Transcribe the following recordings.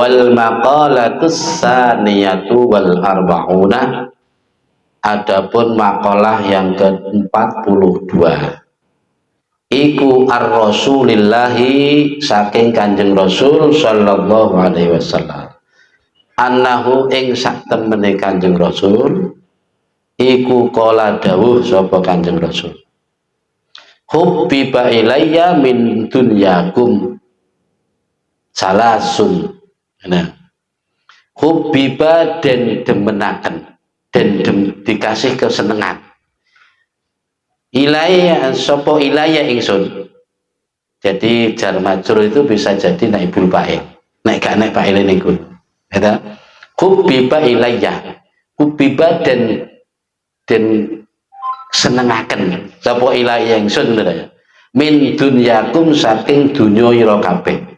Wal maqalatus saniyatu wal arba'una, adapun makalah yang ke-42 iku ar-rasulillahi, saking Kanjeng Rasul sallallahu alaihi wasallam, annahu ing sak temene Kanjeng Rasul iku qala dawuh sapa Kanjeng Rasul, hubbiba ilayya min dunyakum salasun. Nah, hubbiba den demenaken, den dikasih kesenengan, ilayya sapa ilayya ingsun. Jadi jar majrur itu bisa jadi naibul fa'il, nek gak nek fa'il niku. Ya. Hubbiba ilayya, hubbiba den senengaken sapa ilayya ingsun, min dunyakum saking dunya ira kabeh,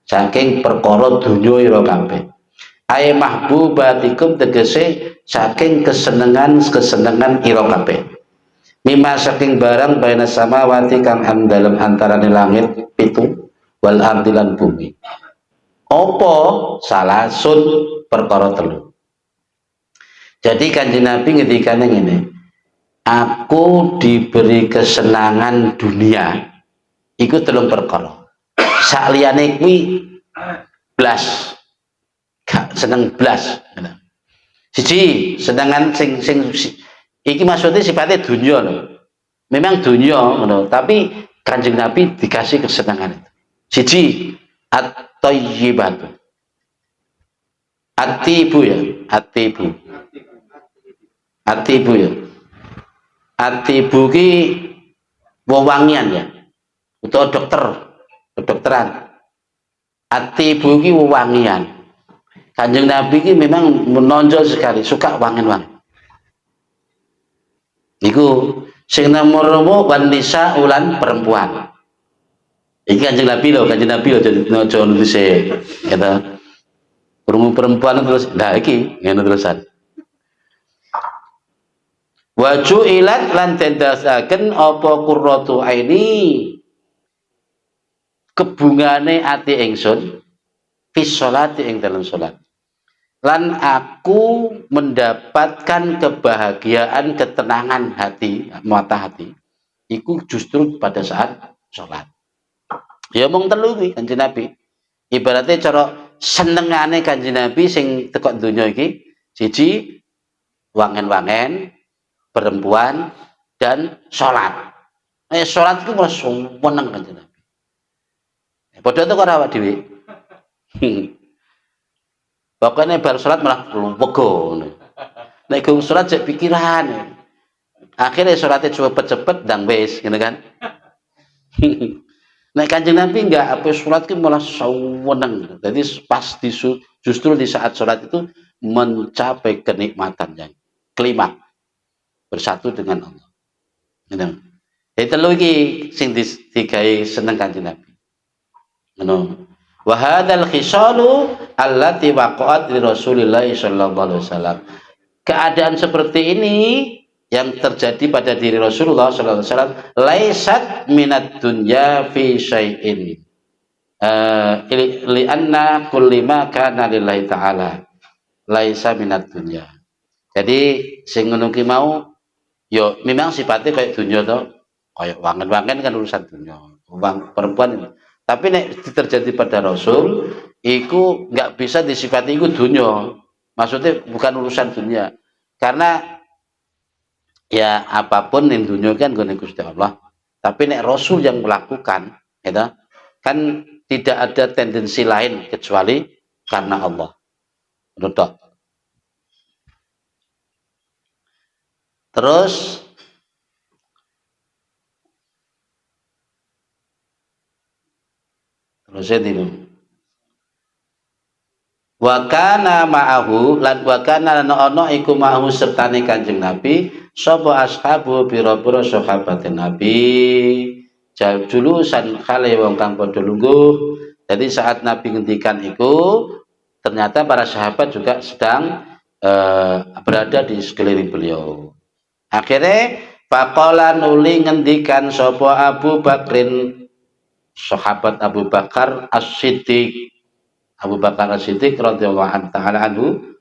saking perkara dunya ira kabeh. Ay mahbubatikum, tegese saking kesenengan ira kabeh. Mimma saking barang baina samawati kang dalam antarane langit pitu, wal ardi lan bumi. Apa salasun perkara telu. Jadi Kanjeng Nabi ngendikane ngene, aku diberi kesenangan dunia iku telung perkara. Sakliyane kuwi blas gak seneng blas. Siji, senengan sing iki maksudnya sifatnya dunia loh. Memang dunia loh, tapi Kanjeng Nabi dikasih kesenangan itu. Siji, at-thayyibatu. Atibu ya, atibu. Atibu ya. Atibu ki wewangian ya. Utawa kedokteran. Atibu ki wewangian. Kanjeng Nabi ki memang menonjol sekali, suka wangen-wangen. Iku sing nomor wanita ulan perempuan. Iki Kanjeng Nabi loh, Kanjeng Nabi loh, jadi nojo nulis gitu. Perempuan terus, nah iki ngene terusan. Waju ilat lan tendasaken apa qurratu aini, kebungane ati ingsun fi sholati ing dalam salat. Lan aku mendapatkan kebahagiaan, ketenangan hati, mata hati iku justru pada saat sholat. Ya mung telu iki Kanjeng Nabi. Ibaratnya cara senengane Kanjeng Nabi sing teko donya iki, siji wangen-wangen, perempuan, dan sholat. Sholat itu malah seneng Kanjeng Nabi. Padha itu karo awak dhewe. Pokoknya bar sholat malah wego. Nek gong sholat jek pikiran. Akhirnya sholatnya cepet-cepet dan wis, gitu kan? Nek Kanjeng Nabi enggak, apa sholat itu malah seneng. Jadi pas justru di saat sholat itu mencapai kenikmatan yang kelima, bersatu dengan Allah. Gitu. Jadi telu iki sing digawe seneng Kanjeng Nabi. Ngono. Wa hadzal khisalu allati waqa'at li Rasulillah sallallahu alaihi wasallam. Keadaan seperti ini yang terjadi pada diri Rasulullah sallallahu alaihi wasallam, laisat minad dunya fi syai'in. Li anna kulli ma kana lillahi ta'ala laisa minad dunya. Jadi sing ngono ki mau yo memang sifatnya kayak dunya to, kayak wangen-wangen kan urusan dunya. Perempuan ini. Tapi nek terjadi pada Rasul, itu nggak bisa disifati itu dunia. Maksudnya bukan urusan dunia. Karena ya apapun yang dunia kan gune Gusti Allah. Tapi nek Rasul yang melakukan, gitu, kan tidak ada tendensi lain kecuali karena Allah. Betul. Terus ini wakana ma'ahu lan wakana lan ono iku ma'ahu sertane Kanjeng Nabi sapa ashabu pira-pira sahabatin Nabi julusan kale wong kang padha lungguh. Jadi saat Nabi ngendikan iku ternyata para sahabat juga sedang berada di sekeliling beliau. Akhirnya faqala nuli ngendikan sapa Abu Bakrin, sahabat Abu Bakar As-Siddiq Abu Bakar As-Siddiq radhiyallahu taala anhu,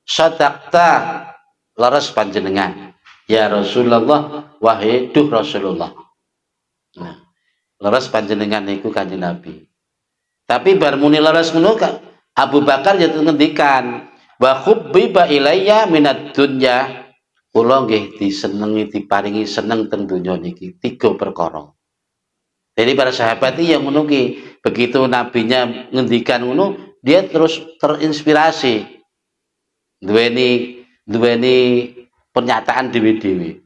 sadaqta, leres panjenengan ya Rasulullah, wahai duh Rasulullah. Nah, leres panjenengan niku Kanjeng Nabi. Tapi bar muni leres ngono Abu Bakar jadi ngendikan, wa khubbiba ilayya minad dunya, kula nggih disenengi diparingi seneng teng donya niki 3 perkara. Jadi para sahabat ini yang ngono ki, begitu nabinya ngendikan ngono, dia terus terinspirasi. Duweni pernyataan dewi-dewi.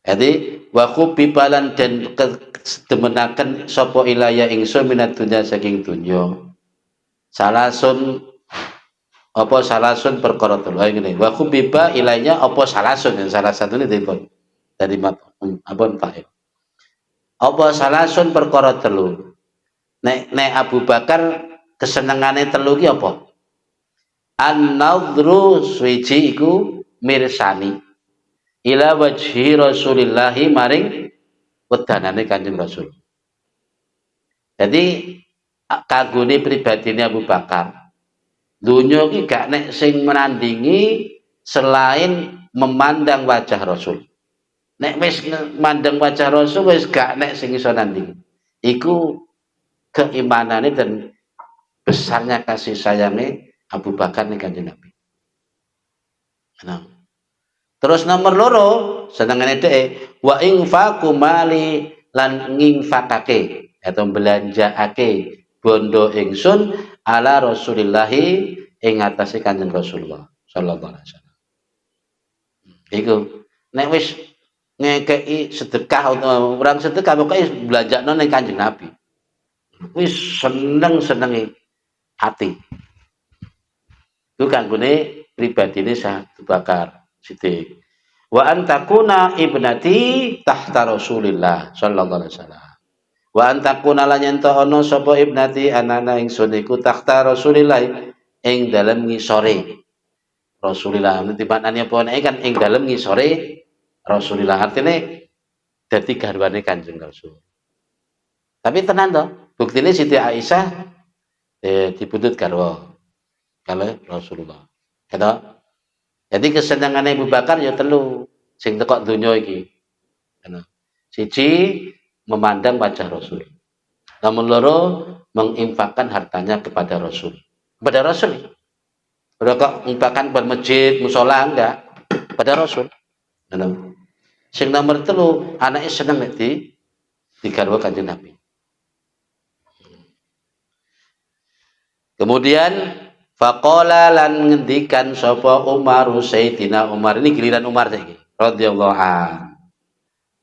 Jadi wa khubbibalan dan demenaken sapa ilaya ingsun minat dunya saking dunya. Salasun perkara telu. Ngene. Wa khubbiba ilainya apa salasun, salah satune dipun dari abon fa'il. Apa salasun perkara telu. Nek Abu Bakar kesenengane telu ki apa? An-nadhru swiji iku mirsani ila wajhi Rasulillahi maring wedanane Kanjeng Rasul. Jadi kagune pribadine Abu Bakar, dunya iki gak nek sing menandingi selain memandang wajah Rasul. Nek wis mandang wajah Rasul wis gak nek sing iso nandingi. Iku keimanane dan besarnya kasih sayangnya Abu Bakar nih Kanjeng Nabi. Nah. Terus nomor loro senengane dhek wa infaqu mali lan nginfakake atau belanjaake bondo ingsun ala Rasulillahi ing atase Kanjeng Rasulullah sallallahu alaihi wasallam. Iku nek wis ngekeki sedekah utawa orang sedekah pokoke belanjakno ning Kanjeng Nabi. Wis seneng-senenge ati. Itu kanggone pribadine Abu Bakar Siddiq. Wa antakuna ibnati tahta Rasulillah sallallahu alaihi wasallam. Wa antakuna lan yen ana sapa ibnati anana ingsun iku tahta Rasulillah ing dalem ngisore Rasulillah. Nanti maknane apa nek kan ing dalem ngisore Rasulillah, artinya dadi garwane Kanjeng Rasul. Tapi tenan to, buktine Siti Aisyah dipundhut garwa kalau Rasulullah. Gitu. Jadi kesenangan Abu Bakar ya telu sing tekok donya iki. Siji memandang wajah Rasul. Nomor loro menginfakkan hartanya kepada Rasul. Kepada Rasul. Udah kok infakkan buat masjid, musola enggak? Pada Rasul. Sing nomor telu anaknya seneng nek digarwa Kanjeng Nabi. Kemudian faqala lan ngendikan sapa Umar Sayyidina Umar, ini giliran Umar saiki radhiyallahu an.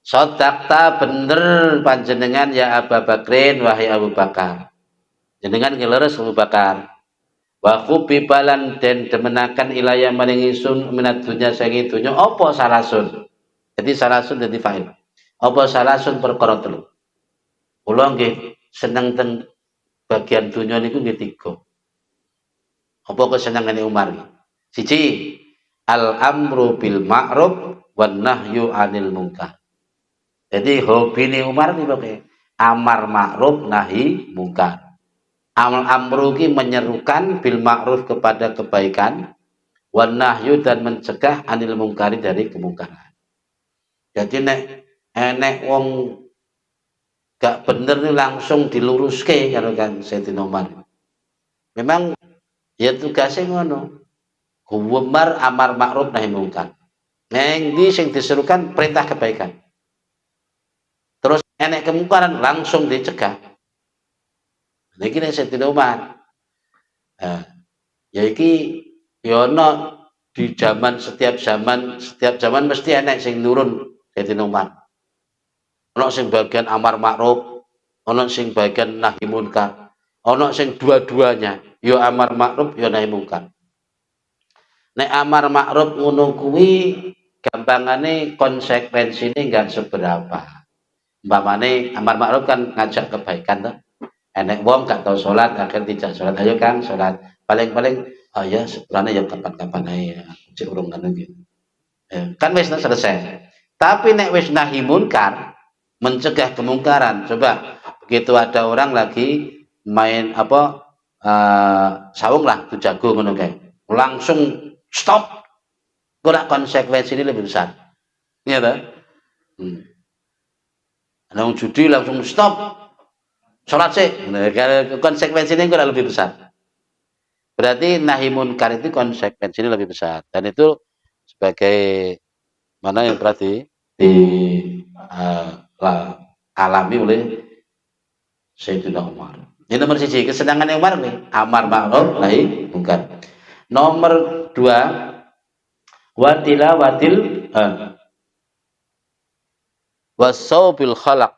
Sadaqta bener panjenengan ya Abu Bakrin wahai Abu Bakar. Jenengan ngeleres Abu Bakar. Wa khubibalan den demenaken ilaya maring ingsun minat dunya saking dunya apa salasun. Jadi salasun dadi fa'il. Apa salasun perkara telu. Kula nggih seneng teng bagian dunya niku nggih 3. Apa kesenengane Umar? Siji, al-amru bil ma'ruf wan nahyu 'anil munkar. Jadi hobine Umar iki pokoke amar ma'ruf nahi munkar. Amru ki menyerukan bil ma'ruf kepada kebaikan, wan nahyu dan mencegah 'anil munkari dari kemungkaran. Jadi nek enek wong gak bener nih langsung diluruske karo kan Sayyidina Umar. Memang ya tugasnya ngono. Umar amar ma'ruf nahi munkar. Neng di sing diserukan perintah kebaikan. Terus enek kemungkaran langsung dicegah. Niki nek Sayyidina Umar. Ya iki ya ono di setiap zaman mesti enek sing nurun Sayyidina Umar. Ono sing bagian amar ma'ruf, ono sing bagian nahi munkar. Ono sing dua-duanya, yo amar ma'ruf yo nahi munkar. Nek amar ma'ruf ngono kuwi gampangane konsekuensine enggak seberapa. Umpamane amar ma'ruf kan ngajak kebaikan to. Enek wong gak tau salat, akhir dijak salat, ayo Kang salat. Paling-paling oh ya sepurane ya kapan-kapan ae cek urung ngono iki. Kan wis selesai. Tapi nek wis nahi munkar, mencegah kemungkaran. Coba begitu ada orang lagi main sawung lah tuh jago ngono kae. Langsung stop. Kok konsekuensi ini lebih besar. Iya toh? Nah, judi langsung stop. Sholat sih. Nah, konsekuensinya kok lebih besar. Berarti nahi munkar itu konsekuensinya lebih besar. Dan itu sebagai mana yang berarti alami oleh Sayyidina Umar. Ini nomor siji, kesenangan Umar nih, amar ma'ruf nahi munkar. Nomor dua, watilawatil wasaubil khalaq.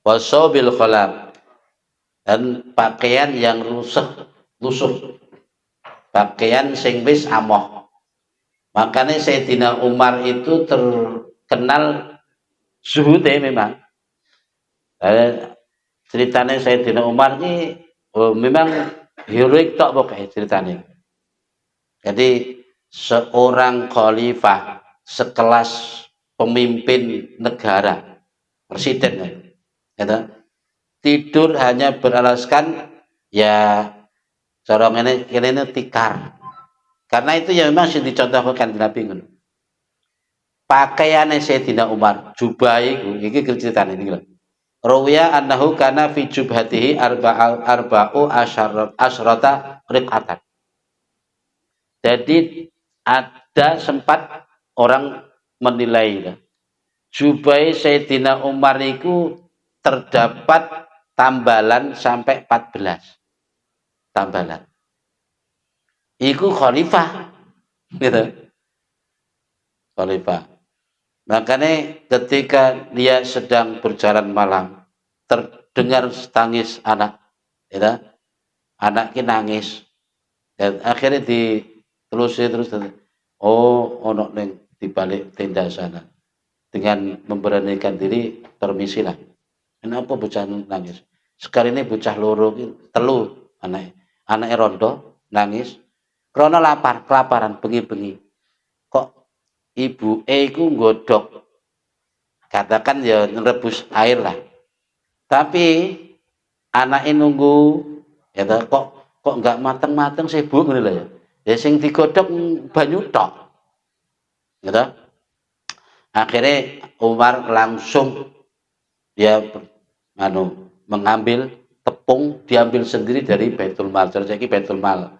Wasaubil khalaq. Dan pakaian yang lusuh. Pakaian sing wis amoh. Makanya Sayyidina Umar itu terkenal zuhudnya memang. Ceritanya Sayyidina Umar ini memang heroik tok pokoknya ceritanya. Jadi seorang khalifah sekelas pemimpin negara, presiden, ya, tidur hanya beralaskan ya corong ini tikar. Karena itu ya memang sudah dicontohkan di Nabi. Pakaiannya Sayyidina Umar, jubah itu, ini ceritanya ini loh. Rawiya annahu kana fi jubhatihi arba'u asyrata riqatan. Jadi ada sempat orang menilai jubah Sayyidina Umar itu terdapat tambalan sampai 14 tambalan. Iku khalifah gitu. Khalifah. Makanya ketika dia sedang berjalan malam, terdengar tangis anak, ya, anaknya nangis, dan akhirnya ditelusuri terus, oh, ono neng di balik tenda sana, dengan memberanikan diri, permisilah. Kenapa bocah nangis? Sekarang ini bocah loro telu anaknya rondo nangis, krono lapar, kelaparan, bengi-bengi. Kok ibu ku nggodok, katakan ya ngerebus air lah, tapi anaknya nunggu ya kok nggak mateng-mateng sibuk ngene lho ya sing digodok banyu tok gitu. Akhirnya Umar langsung dia mengambil tepung, diambil sendiri dari Baitul Mal. Jadi Baitul Mal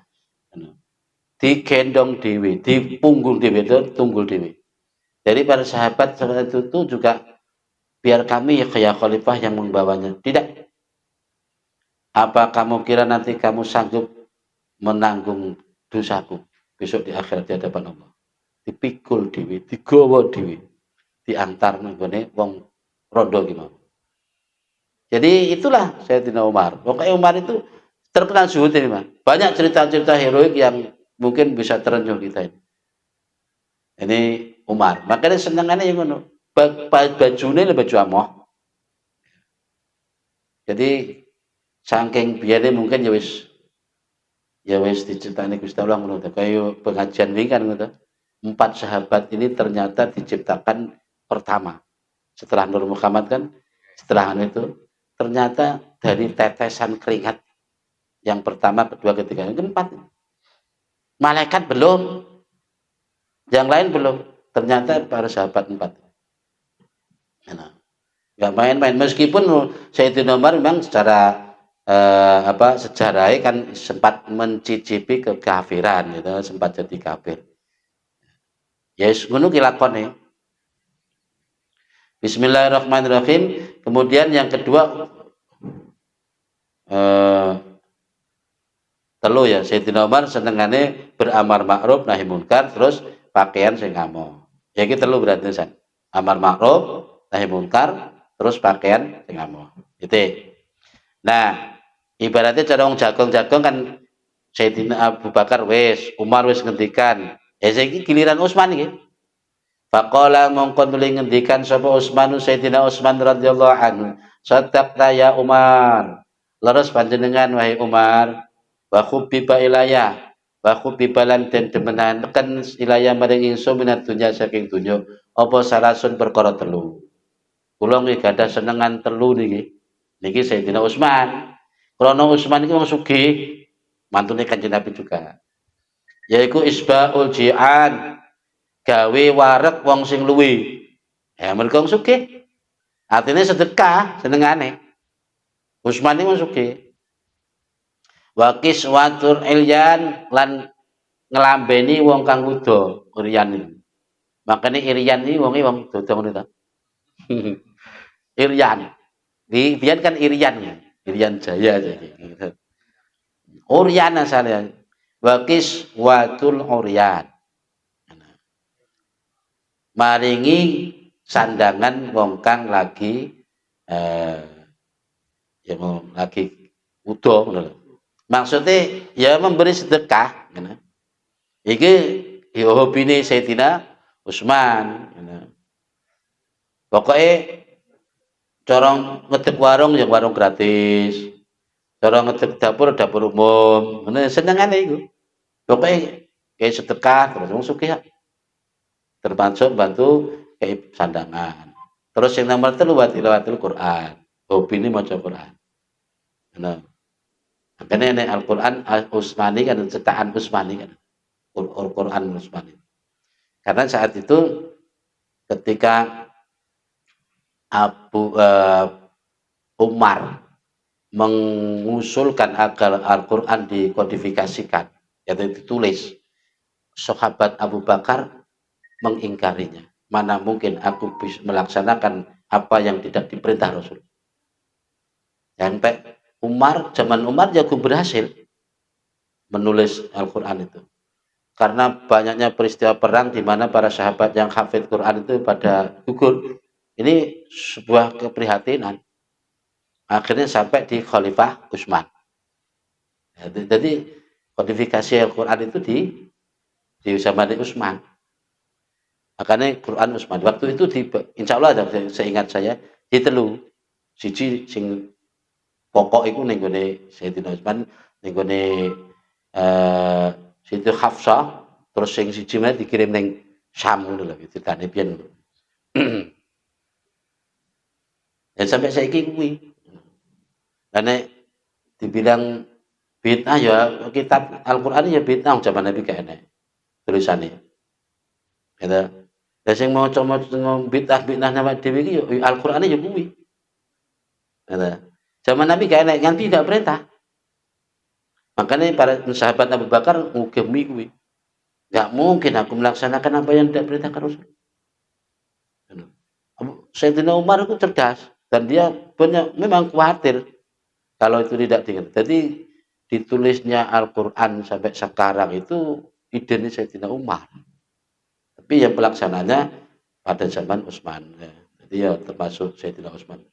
digendong dewi, dipunggung dewi, tunggul dewi. Jadi para sahabat seperti itu juga biar kami ya khalifah yang membawanya. Tidak. Apa kamu kira nanti kamu sanggup menanggung dosaku besok di akhirat di hadapan Allah? Dipikul dewi, digawa dewi, diantar nenggone wong rondo gimana. Jadi itulah Sayyidina Umar. Pokoknya Umar itu terkenal zuhud ini, Mas. Banyak cerita-cerita heroik yang mungkin bisa terenyuh kita ini. Ini Umar. Makanya senengannya yang ngono. Bajune le baju amoh. Jadi saking biarnya mungkin ya wis diciptakan Gusti Allah ngono. Kayak pengajian ini kan ngono. 4 sahabat ini ternyata diciptakan pertama. Setelah Nur Muhammad kan, setelah itu ternyata dari tetesan keringat yang pertama, kedua, ketiga, yang keempat. Malaikat belum, yang lain belum. Ternyata para sahabat 4. Nah, nggak main-main. Meskipun Sayyidina Umar memang secara sejarahnya kan sempat mencicipi kekafiran, gitu, sempat jadi kafir. Ya, ngono ki lakone. Bismillahirrahmanirrahim. Kemudian yang kedua telu ya, Sayyidina Umar senengane beramar ma'ruf nahi munkar, terus pakaian sing amoh. Ya iki telu berarti san. Amar ma'ruf nahi munkar, terus pakaian sing amoh. Gitu. Nah, ibaratnya cara wong jagong-jagong kan Sayyidina Abu Bakar wis, Umar wis ngendikan. Ya saiki giliran Utsman iki. Faqala mongkon tuli ngendikan sapa Utsman Sayyidina Utsman radhiyallahu anhu. Sadaqta ya Umar. Leres panjenengan wahai Umar. Wa khubbiba ilayah. Wa khubbiba lan den demenan teken ilayah maring ingsun minat dunya saking dunya. Apa salasun perkara telu. Kula nggih gadah senengan telu niki. Niki Sayyidina Utsman. Krana Utsman iki wong sugih, mantune Kanjeng Nabi juga. Yaiku isbaul ji'an, gawe wareg wong sing luwe. Ya mergo wong sugih. Artine sedekah senengane. Utsman iki wong sugih. Wa kiswatur ilyan lan ngelambeni wong kang wuda, Iryan iki. Makane Iryan iki wonge wong dodo ngono ta. Iryan. Di biyen kan Iryan ya. Iryan Jaya jadi. Uryan asalnya. Wakis watul uryan. Maringi sandangan wong kang lagi ya mau lagi udo ngono. Maksudnya ya memberi sedekah ngono. Iki ya hobine Sayyidina Utsman ngono. Pokoke cara ngedek warung ya warung gratis. Cara ngedek dapur dapur umum. Ngono senengane iku. Pokoke kayak sedekah terus wong sugih termasuk bantu kayak sandangan. Terus yang nomor telu wa tilawatil Quran. Hobi ini maca Quran. Nah, makanya ini Al-Quran Utsmani kan cetakan Utsmani kan. Quran Utsmani. Karena saat itu ketika Umar mengusulkan agar Al-Quran dikodifikasikan, yaitu ditulis, sahabat Abu Bakar mengingkarinya. Mana mungkin aku bisa melaksanakan apa yang tidak diperintah Rasul. Sampai zaman Umar jago berhasil menulis Al-Quran itu. Karena banyaknya peristiwa perang di mana para sahabat yang hafid Quran itu pada gugur. Ini sebuah keprihatinan. Akhirnya sampai di Khalifah Utsman. Jadi kodifikasi Al-Quran itu di zaman Utsman. Makanya Quran Utsman waktu itu insya Allah seingat saya di telu siji sing pokok itu ning gone Sayyidina Utsman ning gone Siti Hafsah terus sing siji meneh dikirim ning Syam ngono lho ceritane piyen. Dan sampai saiki kuwi. Karena dibilang bid'ah ya kitab Al-Qur'an ya bid'ah zaman Nabi gak enek tulisane. Gitu. Lah sing maca bid'ah nama dhewe iki ya Al-Qur'ane ya kuwi. Gitu. Zaman Nabi gak enek nganti gak perintah. Makanya para sahabat Abu Bakar ngugemi kuwi. Gak mungkin aku melaksanakan apa yang tidak perintahkan Rasul. Sayyidina Umar itu cerdas dan dia memang khawatir kalau itu tidak diingat. Jadi ditulisnya Al-Quran sampai sekarang itu idenya Sayyidina Umar. Tapi yang pelaksananya pada zaman Utsman. Ya. Jadi ya termasuk Sayyidina Utsman.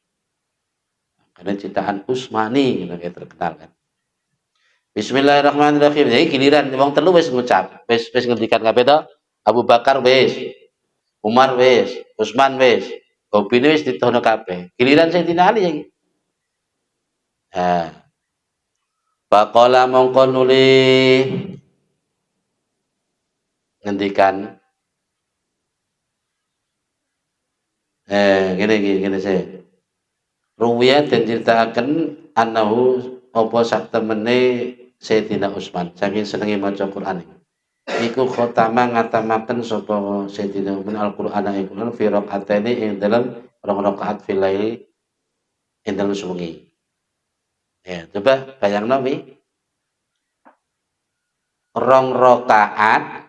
Karena ciptaan Utsmani yang terkenal kan. Bismillahirrahmanirrahim. Jadi giliran wong telu wis ngucap, wis ngendikan kabeh to. Abu Bakar wis, Umar wis, Utsman wis, opine wis ditono kabeh. Giliran Sayyidina Ali iki. Faqala mongko nuli ngendikan gini saya. Ruwiyah dan ceritakan annahu apa sak temene Sayyidina Utsman saking senenge maca Quran iku khotama ngatamaken sapa Sayyidina Utsman Al-Qur'an iku fi rakaatene ing dalam rong rakaat fil laili ing dalam suwengi. Ya, coba bayangno wi. Rong rakaat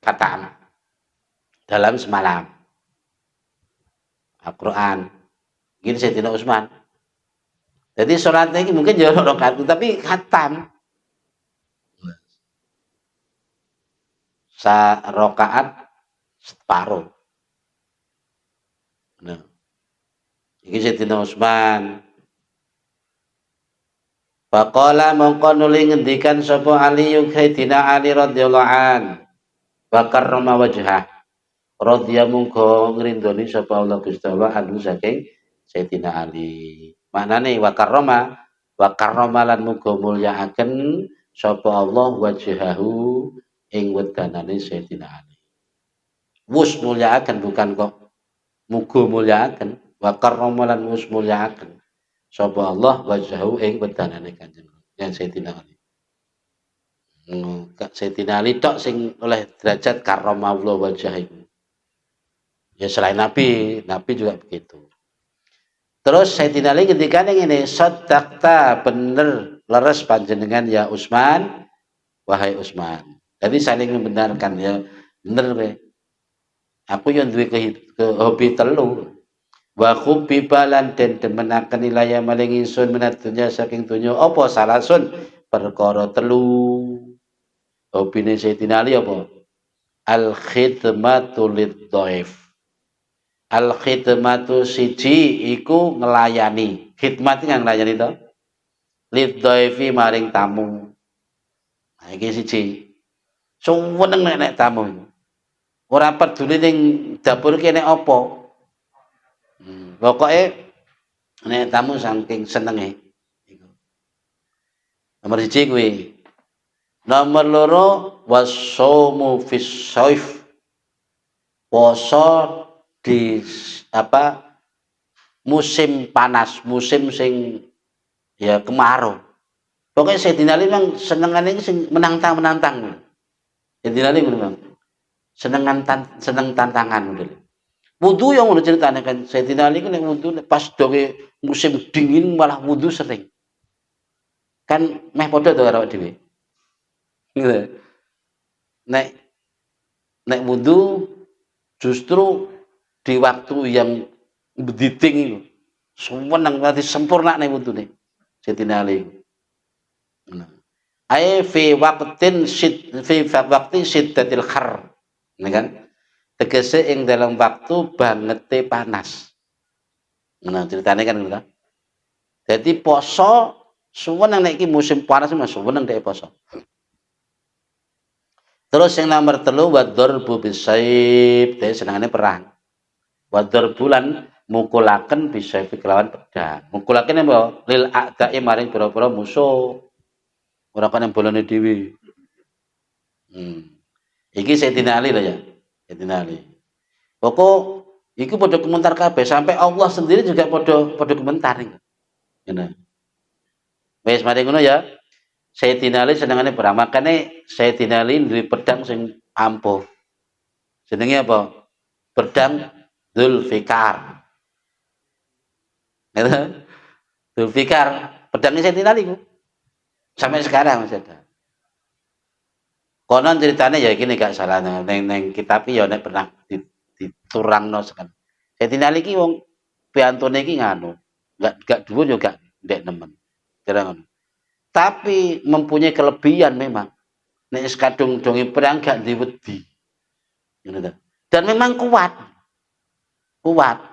khatam dalam semalam. Al-Qur'an. Gini Sayyidina Utsman. Jadi sholatnya ini mungkin jauh rakaat tapi khatam. Rakaat separuh. Nah, ini Sayyidina Utsman. Faqala mongko nuli ngendikan sapa Ali Sayyidina Ali radhiyallahu an. Wa karrama wajhah. Radhiya mongko ngrindoni sapa Allah Gusti Allah anu saking Sayyidina Ali. Maknane wa karrama lan muga mulyakaken sapa Allah wajhahu ing wedanane Sayyidina Ali. Wus mulyakaken bukan kok muga mulyakaken wa karrama lan wus mulyakaken sapa Allah wajhahu ing wedanane Kanjeng yang Sayyidina Ali. Sayyidina Ali tok sing oleh derajat karramallahu wajhahu. Ya selain Nabi, Nabi juga begitu. Terus Sayyidina Ali ketika ini sadaqta bener leres panjenengan ya Utsman, wahai Utsman. Jadi saling membenarkan ya bener we. Aku yang duwe ke hobi telu. Wa khubbibalan den demenaken ilaya maring ingsun menat dunya saking dunya apa salasun perkara telu. Hobine Sayyidina Ali apa? Al khidmatu lidhaif. Al khidmatu siji iku ngelayani. Khidmat iki nglayani to. Lidhaifi maring tamu. Nah iki siji. Suweneng nek tamu. Ora peduli ning dapur kene apa. Pokoke nek tamu saking senenge. Nomor siji kuwi. Nomor loro wasaumu fis saif. Poso di musim panas, musim sing ya kemarau. Pokoknya Sayyidina Ali memang senengane sing menantang. Sayyidina Ali memang seneng tantangan model. Wudu yang udah ceritanya kan Sayyidina Ali kan wudu pas doge musim dingin malah wudu sering. Kan meh padha to karo dhewe. Gitu. Nek wudu justru di waktu yang bediting itu seneng nanti sempurna nih wudune Sayyidina Ali. Ai fi waqtin syiddatil har. Ini kan tegese ing dalam waktu bangete panas. Nah, ceritanya kan gitu. Jadi poso suweneng nek iki musim panas mas suweneng dek poso. Terus yang nomor 3 wadharbu bisaib, dek senengane perang. Wadharbu bulan mukulaken bisaib kelawan pedang. Mukulaken apa? Lil a'da'i maring pira-pira musuh. Ora kan bolone dhewe. Iki Sayyidina Ali lah ya. Sayyidina Ali. Pokok iku padha komentar kabeh sampai Allah sendiri juga padha komentar. Ngene. Wis mari ngono ya. Sayyidina Ali senengane perang. Makane Sayyidina Ali duwe pedang sing ampuh. Jenenge apa? Pedang Zulfikar. Gitu. Zulfikar, pedangnya Sayyidina Ali ku. Sampai sekarang masih ada. Konon ceritanya ya gini gak salah neng kitab ya nek pernah diturangno sekan. Sayyidina Ali ki wong piantune iki nganu, gak dhuwur yo gak ndek nemen. Kira ngono. Tapi mempunyai kelebihan memang. Nek kadung dongi perang gak diwedi. Ngono. Dan memang kuat. Kuat.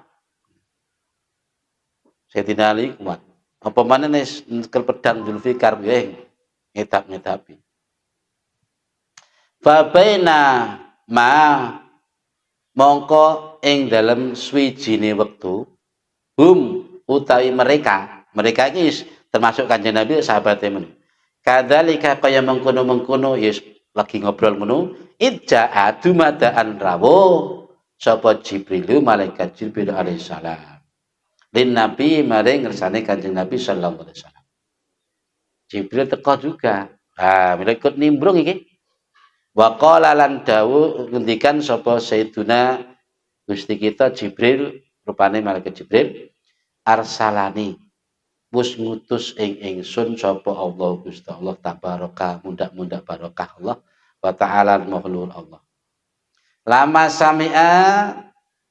Sayyidina Ali kuat. Apa mana nek pedang Zulfikar ya ngedap-ngedapi. Fabaina ma mongko ing dalem swijine wektu utawi mereka iki termasuk Kanjeng Nabi sahabate men. Kadzalika kaya mengkono-mengkono yes lagi ngobrol ngono idja adumadaan rawo sapa Jibril malaikat Jibril alaihissalam. Lin Nabi maring ngersane Kanjeng Nabi sallallahu alaihi wasallam. Jibril teko juga. Ikut nimbrung iki. Wa qala lan dawu ngendikan sapa Sayyiduna Gusti kita Jibril rupane malaikat Jibril arsalani wis ngutus ing ingsun sapa Allah Gusti Allah tabaraka mundak-mundak barokah Allah wa ta'ala mahlul Allah. Lama sami'a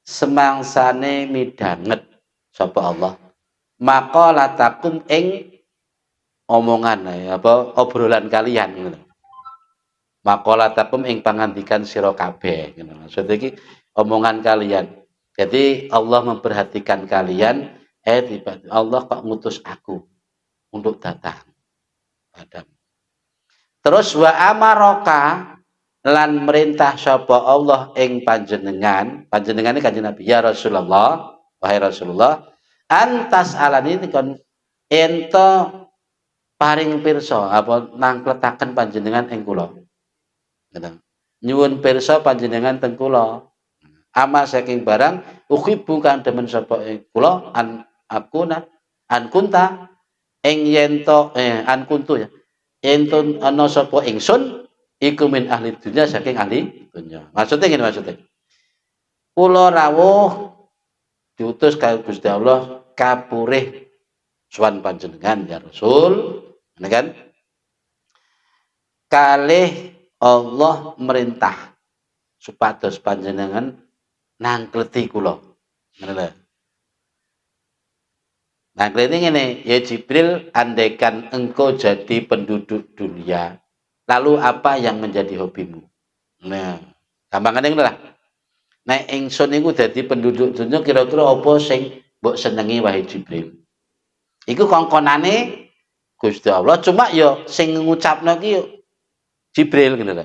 semangsane midanget sapa Allah maqalatakum ing omongan obrolan kalian ngono. Maqalatakum ing pangandikan sira kabeh ngono. Maksud iki omongan kalian. Jadi Allah memperhatikan kalian Allah kok ngutus aku untuk datang padamu. Terus wa amaraka lan merintah sapa Allah ing panjenengan ini Kanjeng Nabi ya Rasulullah wahai Rasulullah antas alani kon ento paring pirsa apa nangkletaken panjenengan ing kula. Nyuwun pirsa panjenengan teng kula. Ama saking barang uhibbu kang demen sapa kula an akuna An kunta ing yento an kuntu ya. Yen ana sapa ingsun iku min ahli dunya saking ahli dunya. Maksudnya ngene maksudnya. Kula rawuh diutus karo Gusti Allah kapurih sowan panjenengan ya Rasul, ngene kan? Kalih Allah merintah supados panjenengan nangkleti kula. Ngene lho. Nangkleti ngene, ya Jibril, andaikan engkau jadi penduduk dunia, lalu apa yang menjadi hobimu? Nah, gampangane ngono lah. Nek ingsun iku dadi penduduk dunia kira-kira apa sing mbok senengi wahai Jibril? Iku kongkonane Gusti Allah, cuma ya sing ngucapno ki Jibril ngono lho.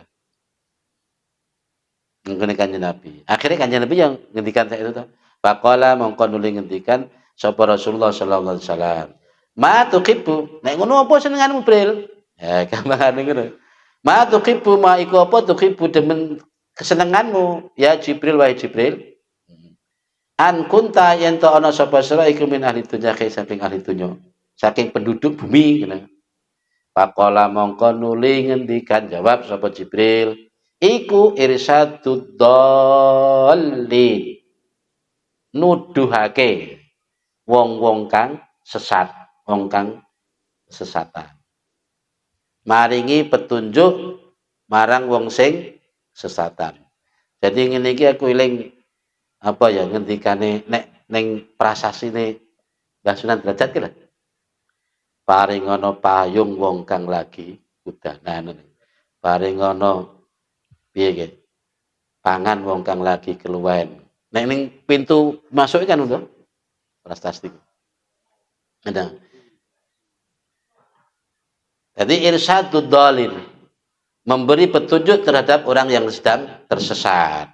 Ngene Kanjeng Nabi. Akhirnya Kanjeng Nabi yang ngendikan saya itu toh. Faqala mongko nuli ngendikan sapa Rasulullah sallallahu alaihi wasallam. Ma tuqibbu. Nek ngono apa senenganmu, Bril? Ya, gampangane ngono. Ma tuqibbu ma iku apa tuqibbu demen kesenenganmu ya Jibril wahai Jibril. An kunta yen to ana sapa sira iku min ahli dunya saking ahli dunya. Saking penduduk bumi ngono. Faqala mongko nuli ngendikan jawab sapa Jibril. Iku irsyadud dhalli nuduhake wong-wong kang sesat, wong kang sesatan. Maringi petunjuk marang wong sing sesatan. Jadi ngene iki aku eling apa ya ngendikane nek ning prasasine Mbah Sunan Derajat ki lho. Paring ana payung wong kang lagi udanan. Paring ana piye ge? Pangan wong kang lagi keluwen. Nek ning pintu masuk kan udah prasasti. Ada. Jadi irsyadud dhalin, memberi petunjuk terhadap orang yang sedang tersesat.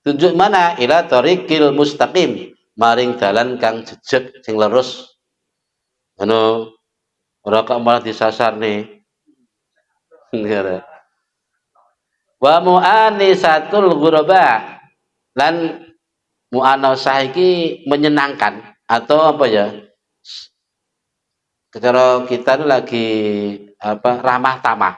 Tunjuk mana? Ila thariqil mustaqim, maring dalan kang jejeg sing lurus. Anu ora kok malah disasar nih. Wa mu'anisatul ghuraba, lan mu'anasah iki menyenangkan atau apa ya? Cara kita itu lagi apa ramah tamah.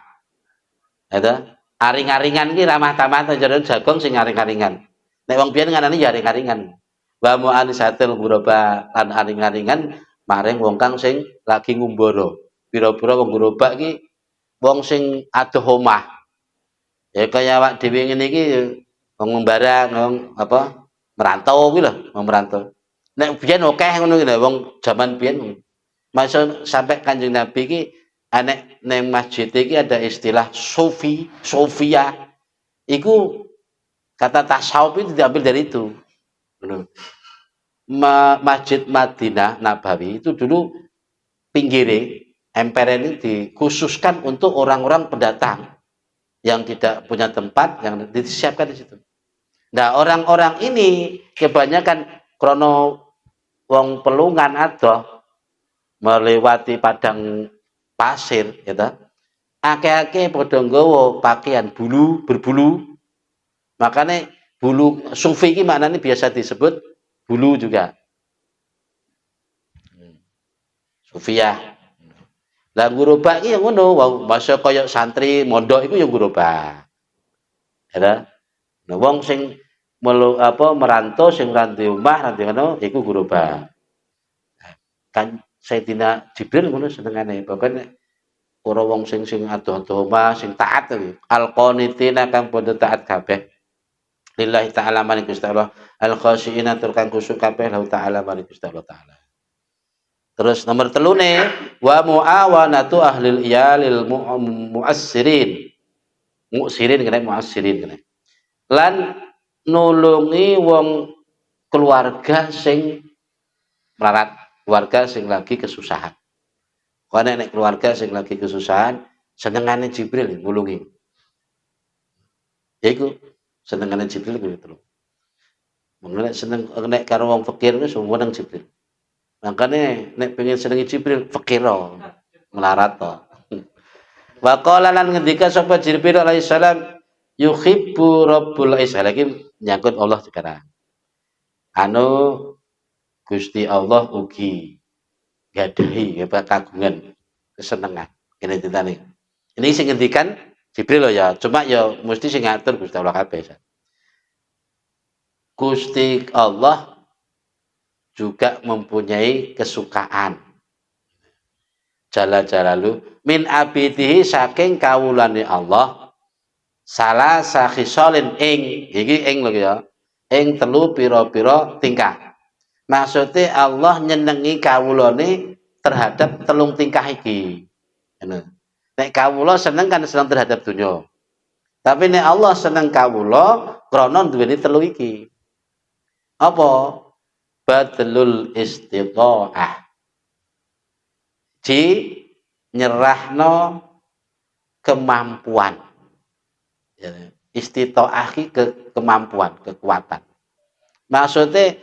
Itu aring-aringan ki ramah tamah ta jare jagong sing aring-aringan. Nek wong biyen nganane ya aring-aringan. Wa mu'anisatul ghuraba lan aring-aringan maring wong kang sing lagi ngumbara. Pira-pira wong gerobak ki wong sing adoh omah. Ya kaya awak dhewe ngene iki wong ngembara wong apa merantau kuwi lho, wong merantau. Nek biyen akeh ngono ki lho wong jaman biyen. Masa sampai Kanjeng Nabi ki anek neng masjid iki ada istilah sufi, sofia. Iku kata tasawuf itu diambil dari itu. Masjid Madinah Nabawi itu dulu pinggirnya emper ini dikhususkan untuk orang-orang pendatang yang tidak punya tempat yang disiapkan di situ. Nah, orang-orang ini kebanyakan krono wong pelungan atau melewati padang pasir, gitu. Akeh-akeh padha nggawa pakaian bulu berbulu. Makanya bulu sufi iki maknanya biasa disebut bulu juga. Sufiyah. Lah gerobak iki yang ngono, masa kaya santri mondok iku ya gerobak. Ya. Nah, wong sing merantau sing ranti omah, ranti ngono iku gerobak. Kan Sayyidina Jibril ngono senengane, pokoke ora wong sing adoh-adoh omah, sing taat kuwi. Al-qanitina kang padha taat kabeh. Lillahi ta'ala maring Gusti Allah. Al-khasyiina tur kang kusuk kabeh lahu ta'ala maring Gusti Allah ta'ala. Terus nomor telune wa muawanatu ahlil iyalil muassirin. Mu'sirin kene muassirin kene. Lan nulungi wong keluarga sing melarat, keluarga sing lagi kesusahan. Karena nek keluarga sing lagi kesusahan, senengane Jibril ngulungi. Yaiku senengane Jibril gitu loh. Mengenai seneng nek karo wong fakir wis seneng Jibril. Makanya nek pengen senengi Jibril fakir melarat to. Wa qala lan ngendika sapa Jibril alaihi salam yuhibbu rabbul izza lagi nyangkut Allah sekarang. Anu Gusti Allah ugi gadahi kagungan kesenangan. Ini ceritane. Ini sing ngendikan Jibril loh ya, cuma ya mesti sing ngatur Gusti Allah kabeh. Gusti Allah juga mempunyai kesukaan. Jalla jalalu min abidihi saking kawulane Allah salah sakhisolin ing iki ing lho ya ing telu pira-pira tingkah. Maksudnya Allah nyenengi kawulane terhadap telung tingkah iki. Nek kawula seneng kan seneng terhadap dunya. Tapi nek Allah seneng kawula krana duweni telu iki. Apa? Badlul istita'ah. Di nyerahno kemampuan. Istita'ah ke kemampuan, kekuatan. Maksudnya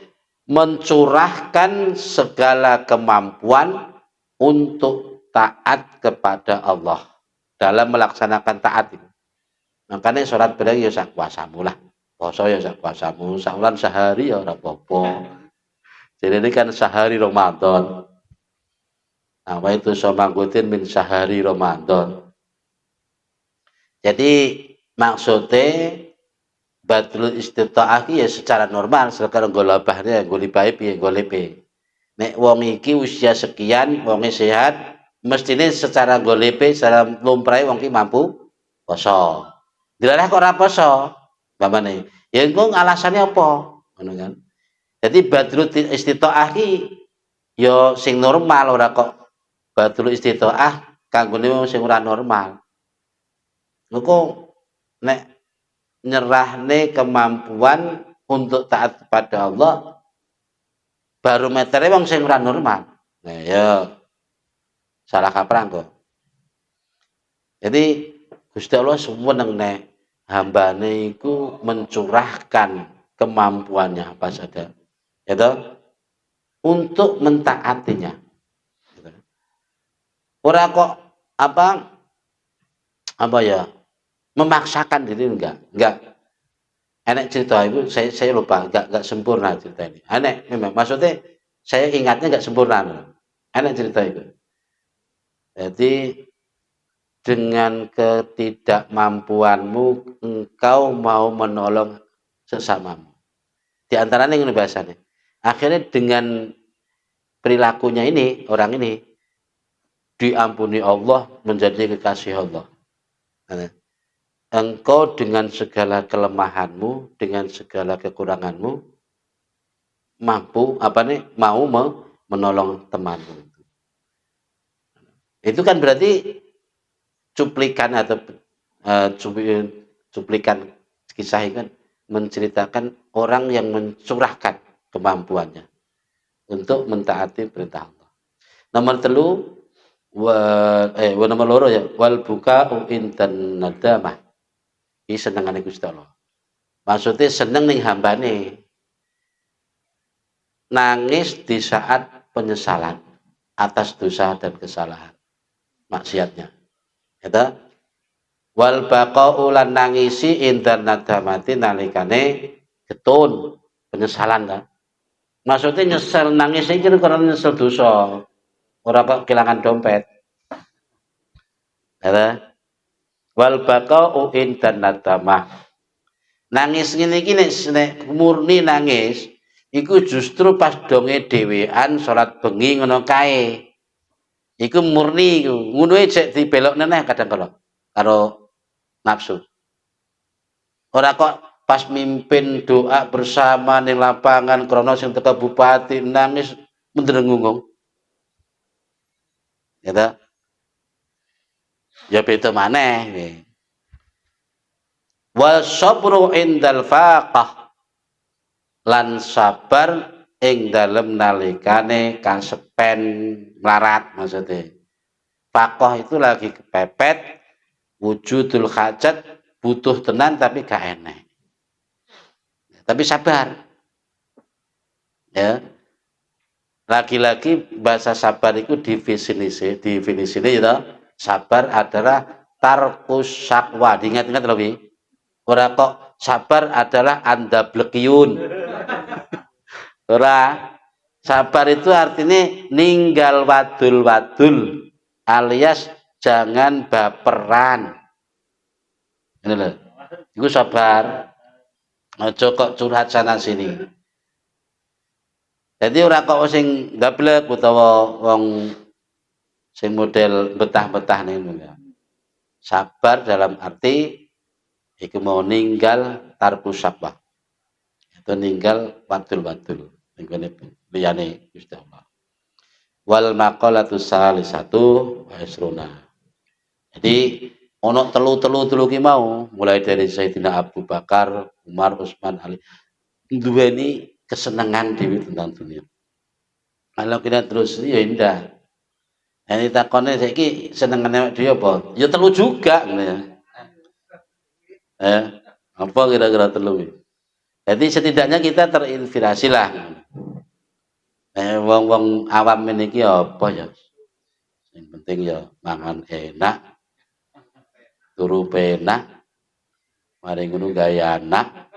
mencurahkan segala kemampuan untuk taat kepada Allah dalam melaksanakan taat itu. Makanya sholat bareng ya sak kuasamu lah, poso ya sak kuasamu, saulan sehari ya ora apa-apa. Jadi ini kan sehari Ramadan. Apa itu somangkutin min sehari Ramadan. Jadi maksudnya badlul istita'ah ya secara normal sekarang golabahnya golibahe piye golepe. Nek wong iki usia sekian, wonge sehat, mestine secara golepe, secara lumrahe wong iki mampu poso. Dilarang kok ora poso. Bapane, ya engko alasannya apa? Ngono kan. Jadi badlul istita'ah iki ya sing normal ora kok badlul istita'ah kanggone wong sing ora normal. Engko nek nyerahne kemampuan untuk taat kepada Allah baru metere wong sing ora normal. Nah ya salah kaprah kok. Jadi Gusti Allah seneng nek hambane iku mencurahkan kemampuannya apa saja. Ya untuk mentaatinya. Ora kok apa ya memaksakan diri enggak enak cerita itu saya lupa enggak sempurna cerita ini enak memang maksudnya saya ingatnya enggak sempurna enak cerita itu jadi dengan ketidakmampuanmu engkau mau menolong sesamamu di antaranya ini bahasanya akhirnya dengan perilakunya ini orang ini diampuni Allah menjadi kekasih Allah. Engkau dengan segala kelemahanmu, dengan segala kekuranganmu, mau menolong temanmu. Itu kan berarti cuplikan atau cuplikan kisah ini kan menceritakan orang yang mencurahkan kemampuannya untuk mentaati perintah Allah. Nomor 3 nomor loro ya wal buka'u intan nadamah. Ini senengane Gusti Allah. Maksudnya seneng ning hambane. Nangis di saat penyesalan atas dosa dan kesalahan maksiatnya. Eta wal baqa'u lan nangisi intan nadamati nalikane getun penyesalan ta. Maksudnya nyesel nangis iki karena nyesel dosa. Ora kok kehilangan dompet. Eta wal baqa'u indan nadamah. Nangis ngene iki nek murni nangis iku justru pas donge dhewean salat bengi ngono kae. Iku murni iku. Ngono cek dibelokne neh kadang karo nafsu. Ora kok pas mimpin doa bersama ning lapangan krana sing teka bupati nangis mendrengungung. Ya ya beda maneh. Wal sabru indal faqah lan sabar ing dalem nalikane kasepen melarat maksudnya. Faqah itu lagi kepepet, wujudul hajat butuh tenan tapi gak enek. Tapi sabar. Ya. Lagi-lagi bahasa sabar itu definisi ya. Sabar adalah tarkus syakwa. Diingat-ingat lebih. Ora kok sabar adalah anda blekyun. Ora. Sabar itu artinya ninggal wadul-wadul alias jangan baperan. Ini loh. Itu sabar. Aja kok curhat sana sini. Jadi ora kok sing gablek utawa wong sing model betah-betah niku ya. Sabar dalam arti iku mau ninggal tarku syabah. Itu ninggal wadul-wadul. Nggone liyane Gusti Allah. Wal maqalatu salisatu wa isruna. Jadi ono telu ki mau mulai dari Sayyidina Abu Bakar, Umar, Utsman, Ali. Duweni kesenangan dewi tentang dunia. Kalau kita terus ya indah. Ini takone saiki senengane dia apa? Ya telu juga ya. Apa kira-kira telu? Jadi setidaknya kita terinspirasi lah. Wong-wong awam meniki apa ya? Yang penting ya mangan enak, turu penak, mari ngono gaya anak.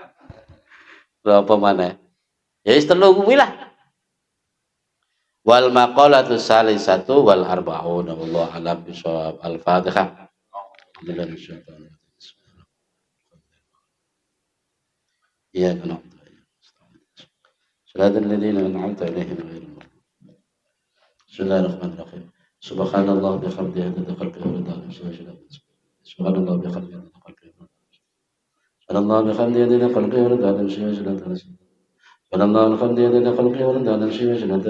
Apa maneh? Ya wis telu kuwi lah. Wal maqalatu salisatu wal arba'una wallahu a'lam bishawab. Al-Fatihah. Iya kan. صراط الذين أنعمت عليهم غير المغضوب. بسم الله الرحمن الرحيم. سبحان الله بحمده عدد خلقه ورضا نفسه وزنة سبحان الله بحمده عدد خلقه ورضا نفسه. سبحان الله بحمده عدد خلقه ورضا نفسه وزنة سبحان الله بحمده عدد خلقه ورضا نفسه وزنة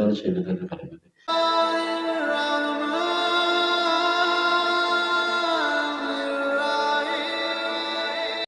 كلماته